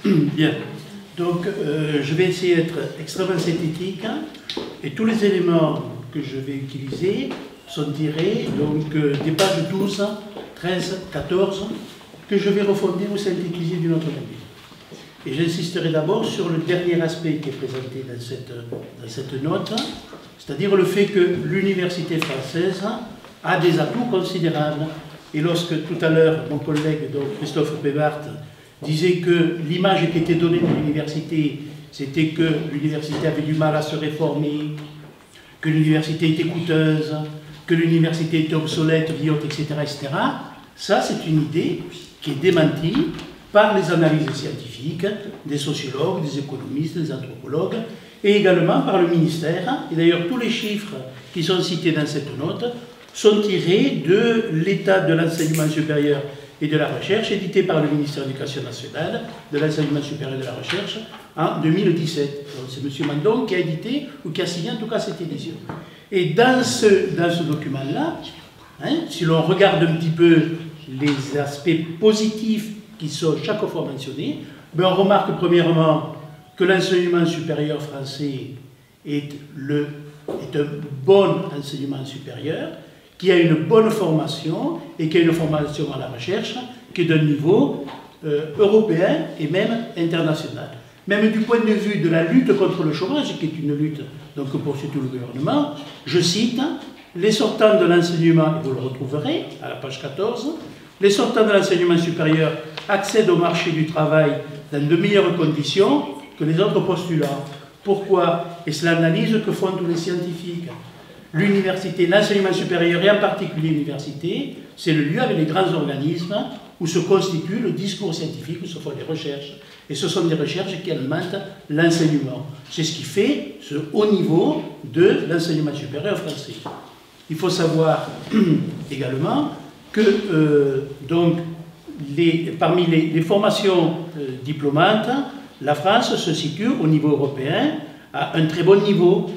Bien. Donc, je vais essayer d'être extrêmement synthétique, et tous les éléments que je vais utiliser sont tirés donc, des pages 12, 13, 14, que je vais refonder ou synthétiser d'une autre manière. Et j'insisterai d'abord sur le dernier aspect qui est présenté dans cette note, c'est-à-dire le fait que l'université française a des atouts considérables. Et lorsque tout à l'heure, mon collègue donc, Christophe Bébart disait que l'image qui était donnée de l'université, c'était que l'université avait du mal à se réformer, que l'université était coûteuse, que l'université était obsolète, vieillotte, etc., etc., ça, c'est une idée qui est démentie par les analyses scientifiques des sociologues, des économistes, des anthropologues, et également par le ministère. Et d'ailleurs, tous les chiffres qui sont cités dans cette note sont tirés de l'état de l'enseignement supérieur et de la recherche, édité par le ministère de l'Éducation nationale, de l'enseignement supérieur et de la recherche, en 2017. C'est M. Mandon qui a édité, ou qui a signé en tout cas cette édition. Et dans ce document-là, si l'on regarde un petit peu les aspects positifs qui sont chaque fois mentionnés, ben on remarque premièrement que l'enseignement supérieur français est un bon enseignement supérieur, qui a une bonne formation et qui a une formation à la recherche qui est d'un niveau européen et même international. Même du point de vue de la lutte contre le chômage, qui est une lutte donc, que poursuit tout le gouvernement, je cite, les sortants de l'enseignement, et vous le retrouverez à la page 14, les sortants de l'enseignement supérieur accèdent au marché du travail dans de meilleures conditions que les autres postulants. Pourquoi? Et c'est l'analyse que font tous les scientifiques. L'université, l'enseignement supérieur et en particulier l'université, c'est le lieu avec les grands organismes où se constitue le discours scientifique, où se font des recherches. Et ce sont des recherches qui alimentent l'enseignement. C'est ce qui fait ce haut niveau de l'enseignement supérieur français. Il faut savoir également que donc, parmi les formations diplômantes, la France se situe au niveau européen à un très bon niveau,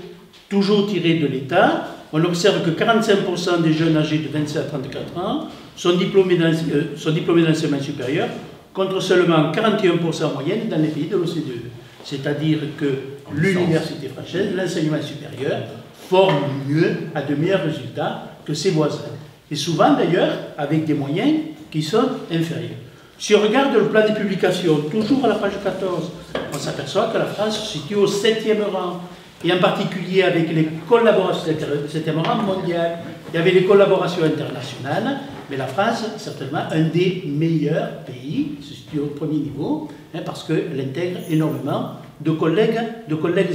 toujours tiré de l'État. On observe que 45% des jeunes âgés de 27 à 34 ans sont diplômés d'enseignement supérieur, contre seulement 41% en moyenne dans les pays de l'OCDE. C'est-à-dire que l'université française, l'enseignement supérieur, forme mieux, à de meilleurs résultats que ses voisins. Et souvent d'ailleurs avec des moyens qui sont inférieurs. Si on regarde le plan des publications, toujours à la page 14, on s'aperçoit que la France se situe au 7e rang, et en particulier avec les collaborations, 7e rang mondial, il y avait les collaborations internationales, mais la France, certainement, un des meilleurs pays, se situe au premier niveau, parce qu'elle intègre énormément de collègues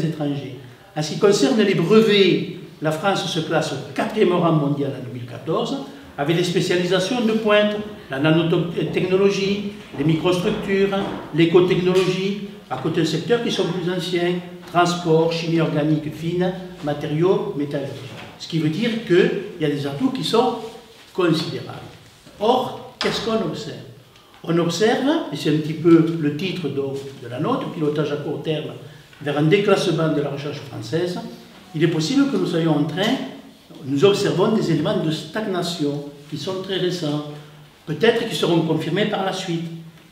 étrangers. En ce qui concerne les brevets, la France se classe au 4e rang mondial en 2014, avec les spécialisations de pointe, la nanotechnologie, les microstructures, l'écotechnologie, à côté de secteurs qui sont plus anciens, transport, chimie organique fine, matériaux, métallurgie. Ce qui veut dire qu'il y a des atouts qui sont considérables. Or, qu'est-ce qu'on observe? On observe, et c'est un petit peu le titre de la note, pilotage à court terme vers un déclassement de la recherche française, il est possible que nous soyons en train, nous observons des éléments de stagnation qui sont très récents, peut-être qui seront confirmés par la suite.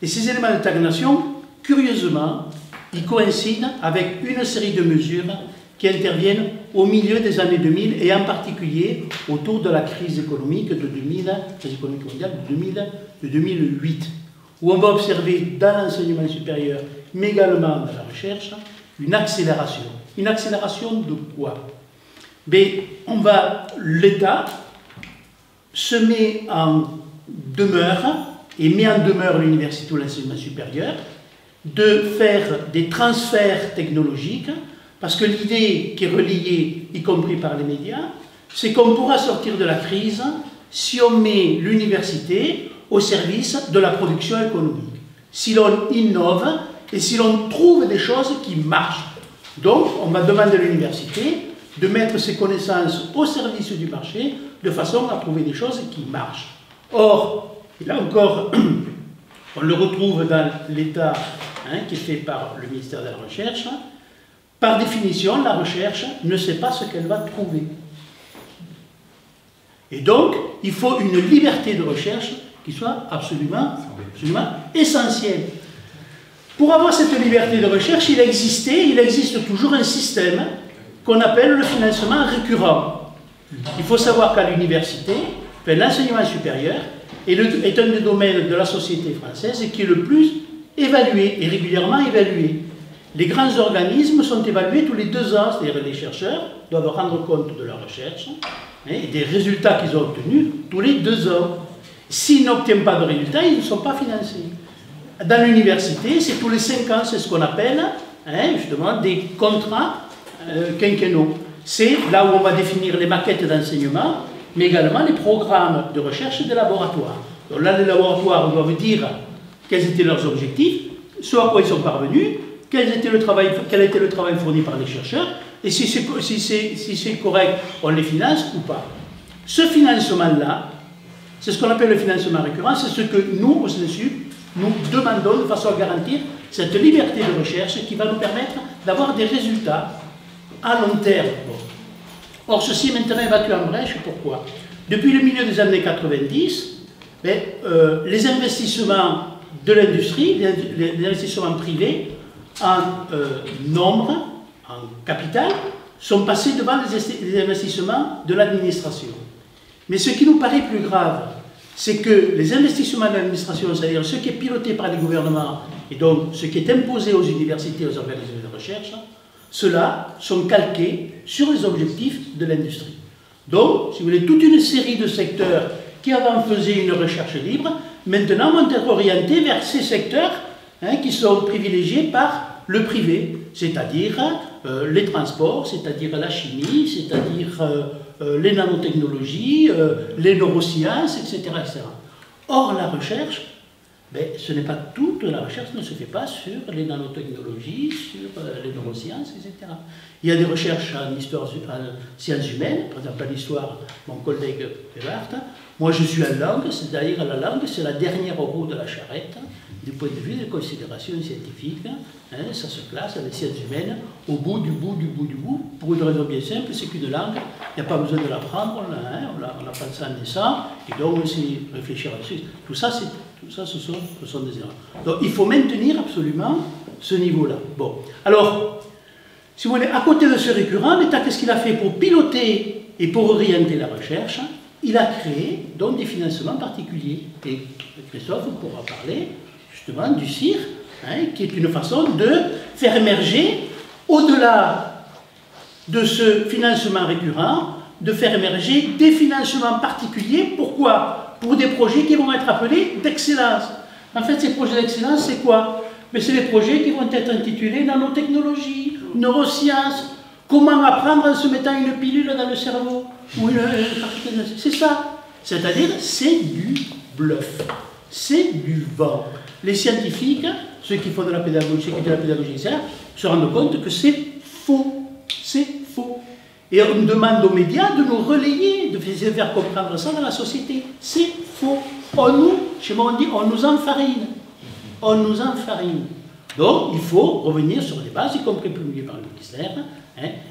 Et ces éléments de stagnation, curieusement, ils coïncident avec une série de mesures qui interviennent au milieu des années 2000 et en particulier autour de la crise économique de 2000, crise économique mondiale de 2008, où on va observer dans l'enseignement supérieur, mais également dans la recherche, une accélération. Une accélération de quoi? L'État se met en demeure et met en demeure l'université ou l'enseignement supérieur de faire des transferts technologiques, parce que l'idée qui est relayée, y compris par les médias, c'est qu'on pourra sortir de la crise si on met l'université au service de la production économique, si l'on innove et si l'on trouve des choses qui marchent. Donc, on va demander à l'université de mettre ses connaissances au service du marché de façon à trouver des choses qui marchent. Or, et là encore, on le retrouve dans l'état qui est fait par le ministère de la Recherche. Par définition, la recherche ne sait pas ce qu'elle va trouver. Et donc, il faut une liberté de recherche qui soit absolument essentielle. Pour avoir cette liberté de recherche, il existe toujours un système qu'on appelle le financement récurrent. Il faut savoir qu'à l'université, l'enseignement supérieur est un des domaines de la société française qui est le plus évalué et régulièrement évalué. Les grands organismes sont évalués tous les 2 ans, c'est-à-dire les chercheurs doivent rendre compte de leur recherche et des résultats qu'ils ont obtenus tous les 2 ans. S'ils n'obtiennent pas de résultats, ils ne sont pas financés. Dans l'université, c'est tous les 5 ans, c'est ce qu'on appelle justement des contrats quinquennaux. C'est là où on va définir les maquettes d'enseignement, mais également les programmes de recherche des laboratoires. Donc là, les laboratoires doivent dire quels étaient leurs objectifs, ce à quoi ils sont parvenus, quel était le travail fourni par les chercheurs, et si c'est correct, on les finance ou pas. Ce financement-là, c'est ce qu'on appelle le financement récurrent, c'est ce que nous, au CNSUP, nous demandons de façon à garantir cette liberté de recherche qui va nous permettre d'avoir des résultats à long terme. Or, ceci est maintenant évacué en brèche. Pourquoi? Depuis le milieu des années 90, les investissements de l'industrie, les investissements privés en nombre, en capital, sont passés devant les investissements de l'administration. Mais ce qui nous paraît plus grave, c'est que les investissements de l'administration, c'est-à-dire ce qui est piloté par les gouvernements et donc ce qui est imposé aux universités et aux organismes de recherche, ceux-là sont calqués sur les objectifs de l'industrie. Donc, si vous voulez, toute une série de secteurs qui avant faisaient une recherche libre, maintenant vont être orientés vers ces secteurs qui sont privilégiés par le privé, c'est-à-dire les transports, c'est-à-dire la chimie, c'est-à-dire les nanotechnologies, les neurosciences, etc., etc. Or, la recherche, ce n'est pas toute la recherche ne se fait pas sur les nanotechnologies, sur les neurosciences, etc. Il y a des recherches en histoire, en sciences humaines, par exemple en histoire, mon collègue Ebert. Moi, je suis en langue, c'est-à-dire la langue, c'est la dernière roue de la charrette, du point de vue des considérations scientifiques. Ça se classe à les sciences humaines, au bout du bout, pour une raison bien simple, c'est qu'une langue, il n'y a pas besoin de l'apprendre, on apprend ça en naissant, et donc on sait réfléchir ensuite. Tout ça, ce sont des erreurs. Donc il faut maintenir absolument ce niveau-là. Bon, alors, si vous voulez, à côté de ce récurrent, l'État, qu'est-ce qu'il a fait pour piloter et pour orienter la recherche? Il a créé donc des financements particuliers. Et Christophe pourra parler justement du CIR, qui est une façon de faire émerger, au-delà de ce financement récurrent, de faire émerger des financements particuliers. Pourquoi? Pour des projets qui vont être appelés d'excellence. En fait, ces projets d'excellence, c'est quoi? C'est les projets qui vont être intitulés nanotechnologie, neurosciences, comment apprendre en se mettant une pilule dans le cerveau, ou c'est ça. C'est-à-dire, c'est du bluff, c'est du vent. Les scientifiques, ceux qui font de la pédagogie, etc., se rendent compte que c'est faux. C'est faux. Et on demande aux médias de nous relayer, de faire comprendre ça dans la société. C'est faux. Chez moi on dit, on nous enfarine. On nous enfarine. Donc, il faut revenir sur des bases, y compris publiées par le ministère,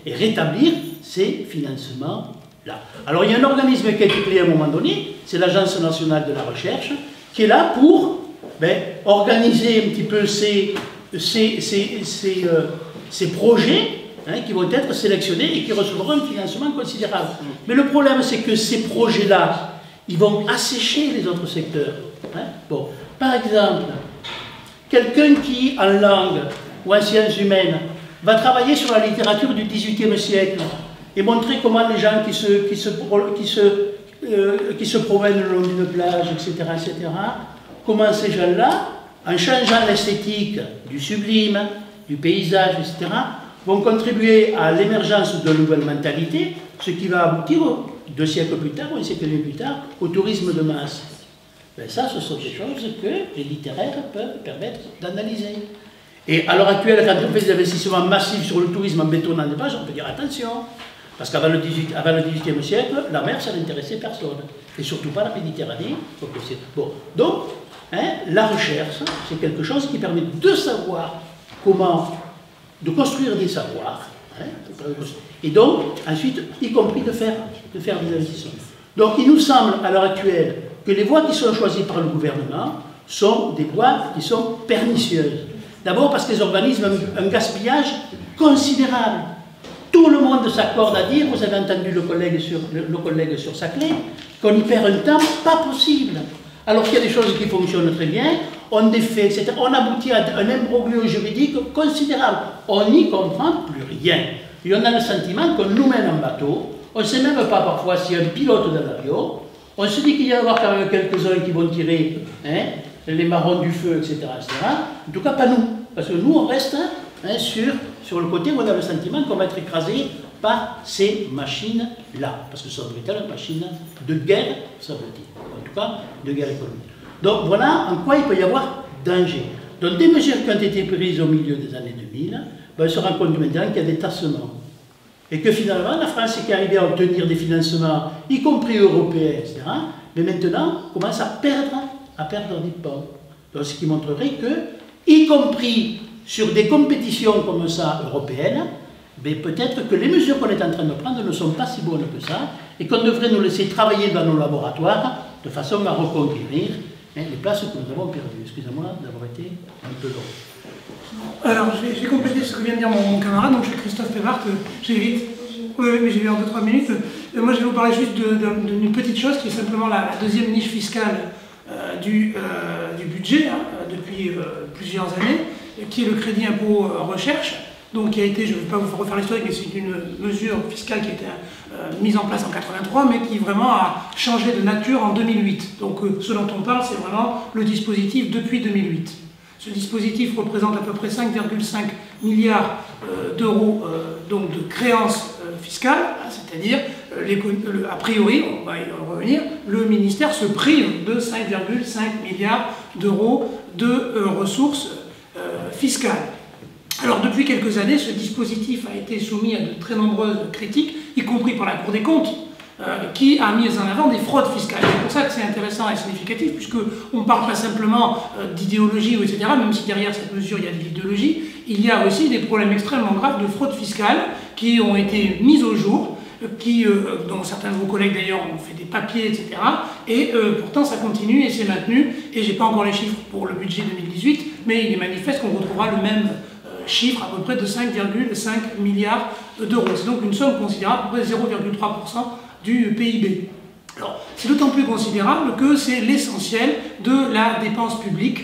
et rétablir ces financements-là. Alors, il y a un organisme qui a été créé à un moment donné, c'est l'Agence nationale de la recherche, qui est là pour organiser un petit peu ces projets qui vont être sélectionnés et qui recevront un financement considérable. Mais le problème, c'est que ces projets-là, ils vont assécher les autres secteurs. Bon. Par exemple, quelqu'un qui, en langue ou en sciences humaines, va travailler sur la littérature du XVIIIe siècle et montrer comment les gens qui se promènent le long d'une plage, etc., comment ces gens-là, en changeant l'esthétique du sublime, du paysage, etc., vont contribuer à l'émergence de nouvelles mentalités, ce qui va aboutir, 2 siècles plus tard, ou un siècle et demi plus tard, au tourisme de masse. Ça, ce sont des choses que les littéraires peuvent permettre d'analyser. Et à l'heure actuelle, quand on fait des investissements massifs sur le tourisme en bétonnant des pages, on peut dire attention, parce qu'avant le XVIIIe siècle, la mer, ça n'intéressait personne, et surtout pas la Méditerranée. Bon. Donc, la recherche, c'est quelque chose qui permet de savoir comment, de construire des savoirs, et donc, ensuite, y compris de faire des investissements. Donc, il nous semble, à l'heure actuelle, que les voies qui sont choisies par le gouvernement sont des voies qui sont pernicieuses. D'abord parce que les organismes ont un gaspillage considérable. Tout le monde s'accorde à dire, vous avez entendu le collègue sur Saclay, qu'on y perd un temps pas possible. Alors qu'il y a des choses qui fonctionnent très bien, on défait, etc. On aboutit à un imbroglio juridique considérable. On n'y comprend plus rien. Et on a le sentiment qu'on nous mène en bateau. On ne sait même pas parfois s'il y a un pilote dans l'avion. On se dit qu'il y va y avoir quand même quelques-uns qui vont tirer les marrons du feu, etc., etc. En tout cas, pas nous. Parce que nous, on reste sur le côté où on a le sentiment qu'on va être écrasé par ces machines-là. Parce que ce sont de véritables machines de guerre, semble-t-il. En tout cas, de guerre économique. Donc voilà en quoi il peut y avoir danger. Donc des mesures qui ont été prises au milieu des années 2000, on se rend compte maintenant qu'il y a des tassements. Et que finalement, la France qui est arrivée à obtenir des financements, y compris européens, etc., mais maintenant commence à perdre des ponts. Donc ce qui montrerait que, y compris sur des compétitions comme ça européennes, mais peut-être que les mesures qu'on est en train de prendre ne sont pas si bonnes que ça, et qu'on devrait nous laisser travailler dans nos laboratoires de façon à reconquérir les places que nous avons perdues. Excusez-moi d'avoir été un peu long. Alors, je vais compléter ce que vient de dire mon camarade. Donc, je suis Christophe Pévart. J'ai vite. Oui, mais j'ai eu en 2-3 minutes. Moi, je vais vous parler juste d'une petite chose qui est simplement la deuxième niche fiscale du budget depuis plusieurs années, qui est le crédit impôt recherche. Donc, qui a été, je ne vais pas vous refaire l'historique, mais c'est une mesure fiscale qui a été mise en place en 83, mais qui vraiment a changé de nature en 2008. Donc, ce dont on parle, c'est vraiment le dispositif depuis 2008. Ce dispositif représente à peu près 5,5 milliards d'euros donc de créances fiscales, c'est-à-dire, a priori, on va y revenir, le ministère se prive de 5,5 milliards d'euros de ressources fiscales. Alors, depuis quelques années, ce dispositif a été soumis à de très nombreuses critiques, y compris par la Cour des comptes, qui a mis en avant des fraudes fiscales. C'est pour ça que c'est intéressant et significatif, puisqu'on ne parle pas simplement d'idéologie, etc., même si derrière cette mesure, il y a de l'idéologie, il y a aussi des problèmes extrêmement graves de fraude fiscale qui ont été mis au jour, dont certains de vos collègues d'ailleurs ont fait des papiers, etc. Et pourtant ça continue et c'est maintenu, et je n'ai pas encore les chiffres pour le budget 2018, mais il est manifeste qu'on retrouvera le même chiffre à peu près de 5,5 milliards d'euros. C'est donc une somme considérable, à peu près 0,3% du PIB. Alors, c'est d'autant plus considérable que c'est l'essentiel de la dépense publique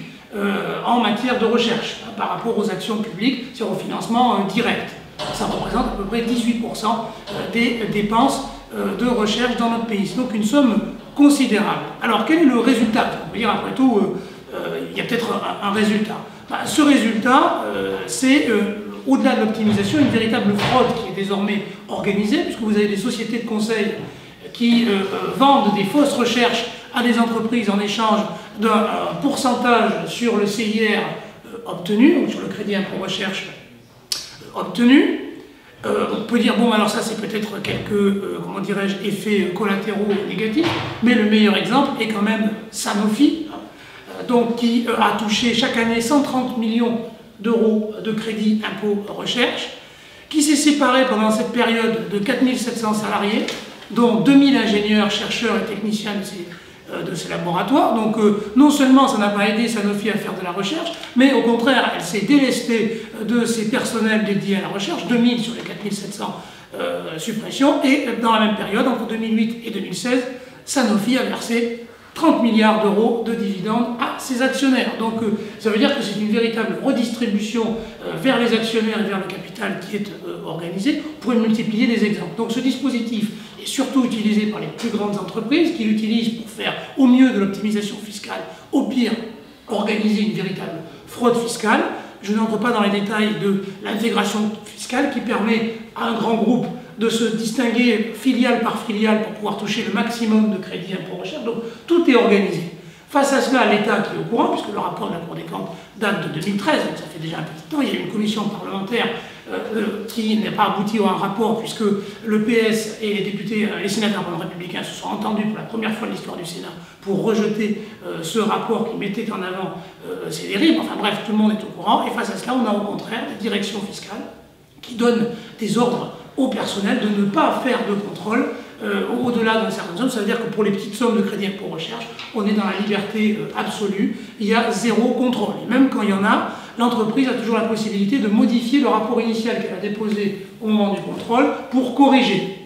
en matière de recherche, par rapport aux actions publiques sur le financement direct. Ça représente à peu près 18% des dépenses de recherche dans notre pays. C'est donc une somme considérable. Alors, quel est le résultat? On peut dire, après tout, il y a peut-être un résultat. Ce résultat, c'est, au-delà de l'optimisation, une véritable fraude qui est désormais organisée, puisque vous avez des sociétés de conseil qui vendent des fausses recherches à des entreprises en échange d'un pourcentage sur le CIR obtenu, donc sur le crédit impôt recherche obtenu. On peut dire, bon, alors ça c'est peut-être quelques, comment dirais-je, effets collatéraux négatifs, mais le meilleur exemple est quand même Sanofi, donc qui a touché chaque année 130 millions d'euros de crédit impôt recherche, qui s'est séparé pendant cette période de 4700 salariés, dont 2000 ingénieurs, chercheurs et techniciens de ces laboratoires. Donc non seulement ça n'a pas aidé Sanofi à faire de la recherche, mais au contraire, elle s'est délestée de ses personnels dédiés à la recherche, 2000 sur les 4700 suppressions, et dans la même période, entre 2008 et 2016, Sanofi a versé 30 milliards d'euros de dividendes à ses actionnaires. Donc ça veut dire que c'est une véritable redistribution vers les actionnaires et vers le capital qui est organisée. On pourrait multiplier les exemples. Donc ce dispositif est surtout utilisé par les plus grandes entreprises qui l'utilisent pour faire au mieux de l'optimisation fiscale, au pire organiser une véritable fraude fiscale. Je n'entre pas dans les détails de l'intégration fiscale qui permet à un grand groupe de se distinguer filiale par filiale pour pouvoir toucher le maximum de crédit impôt recherche. Donc tout est organisé. Face à cela, l'État qui est au courant, puisque le rapport de la Cour des comptes date de 2013, donc ça fait déjà un petit temps, il y a eu une commission parlementaire qui n'a pas abouti à un rapport, puisque le PS et les députés, les sénateurs républicains se sont entendus pour la première fois de l'histoire du Sénat pour rejeter ce rapport qui mettait en avant ces dérives. Enfin bref, tout le monde est au courant, et face à cela, on a au contraire la direction fiscale qui donne des ordres au personnel de ne pas faire de contrôle au-delà d'une certaine zone. Ça veut dire que pour les petites sommes de crédit impôt recherche, on est dans la liberté absolue, il y a zéro contrôle. Et même quand il y en a, l'entreprise a toujours la possibilité de modifier le rapport initial qu'elle a déposé au moment du contrôle pour corriger.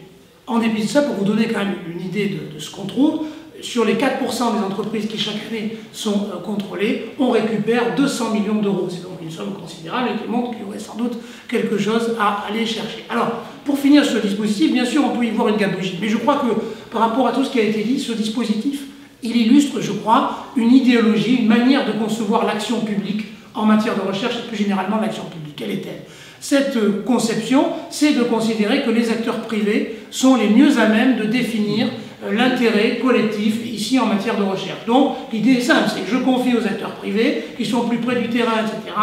En dépit de ça, pour vous donner quand même une idée de ce qu'on trouve, sur les 4% des entreprises qui chaque année sont contrôlées, on récupère 200 millions d'euros. C'est donc une somme considérable et qui montre qu'il y aurait sans doute quelque chose à aller chercher. Alors, pour finir sur le dispositif, bien sûr, on peut y voir une gabegie. Mais je crois que par rapport à tout ce qui a été dit, ce dispositif, il illustre, je crois, une idéologie, une manière de concevoir l'action publique en matière de recherche et plus généralement l'action publique. Quelle est-elle? Cette conception, c'est de considérer que les acteurs privés sont les mieux à même de définir l'intérêt collectif ici en matière de recherche. Donc l'idée est simple, c'est que je confie aux acteurs privés qui sont plus près du terrain, etc.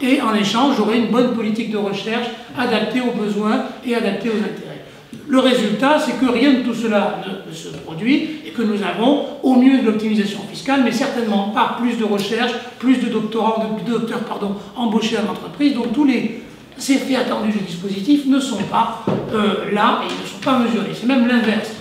Et en échange, j'aurai une bonne politique de recherche adaptée aux besoins et adaptée aux intérêts. Le résultat, c'est que rien de tout cela ne se produit et que nous avons au mieux de l'optimisation fiscale, mais certainement pas plus de recherche, plus de docteurs embauchés à l'entreprise. Donc tous les effets attendus du dispositif ne sont pas là et ils ne sont pas mesurés. C'est même l'inverse.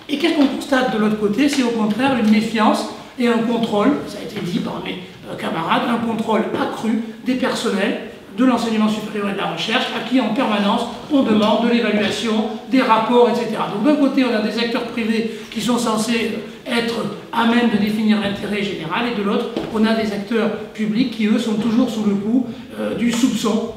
Et qu'est-ce qu'on constate de l'autre côté? C'est au contraire une méfiance et un contrôle, ça a été dit par mes camarades, un contrôle accru des personnels de l'enseignement supérieur et de la recherche, à qui en permanence on demande de l'évaluation, des rapports, etc. Donc d'un côté on a des acteurs privés qui sont censés être à même de définir l'intérêt général, et de l'autre on a des acteurs publics qui eux sont toujours sous le coup du soupçon.